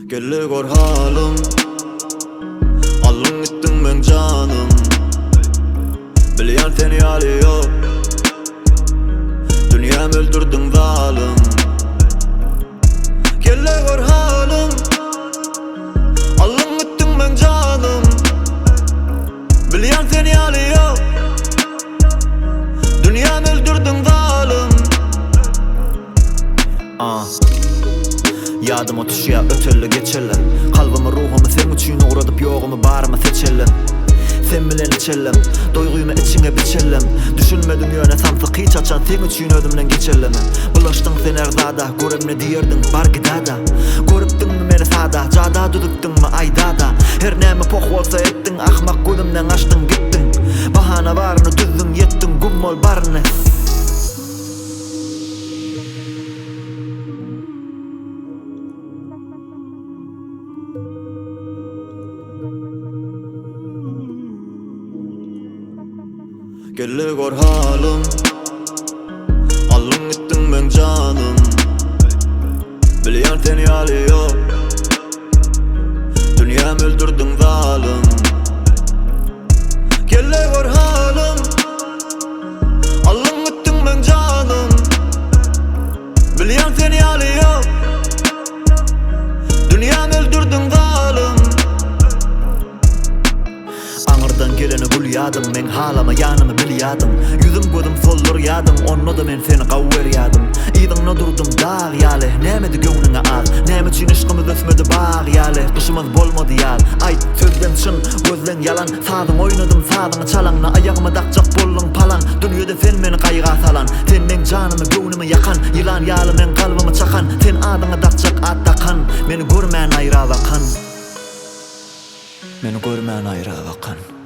Gelle gör halim, alın gittin ben canım. Bilyan seni alıyor, dünyam öldürdün zalim. Gelle gör halim, alın gittin ben canım. Bilyan seni alıyor, dünyam öldürdün zalim. Yadım o tuşya ötelle geçelle. Kalbimi ruhumu sen üçün uğradıp yoğumu bağrıma seçellen. Sen bilen içellem, doyguyumu içine biçellem. Düşünmedin yöne samsık hiç açan sen üçün ödümden geçellem. Bulaştın sen erzada, görem ne diyerdin bar gidada. Görüptün mü meni sada, cada düdüktün mü aydada. Her nemi pok olsa ettin, ahmak gözümden açtın gittin. Bahana varını düzdün yettin, gummol barını. Gelle gör halim, alın gittin ben canım. Bilyan seni alıyor, dünyam öldürdün zalim. Gelle gör halim, alın gittin ben canım. Bilyan seni alıyor, dünyam öldürdün zalim. Anırdan geleni gülyadım, men halama yanımı bilyadım. Yüzüm gözüm sollur yadım, onno da men seni kavver yadım. İdinle durdum dağ yale, nemedi göğnüne al. Nem için ışkımız ösmedi bağ yale, dışımız bolmadı yal. Ay sözden çın, gözden yalan. Sazın oynadım, sazını çalanla. Ayağımı dakcak bollun palan. Dünyada sen meni kayga salan. Sen men canımı göğnümü yakan. Yılan yalı men kalbimi çakan. Sen adını dakcak attakan. Meni görmeyen ayra vakan. Meni görmeyen ayra vakan.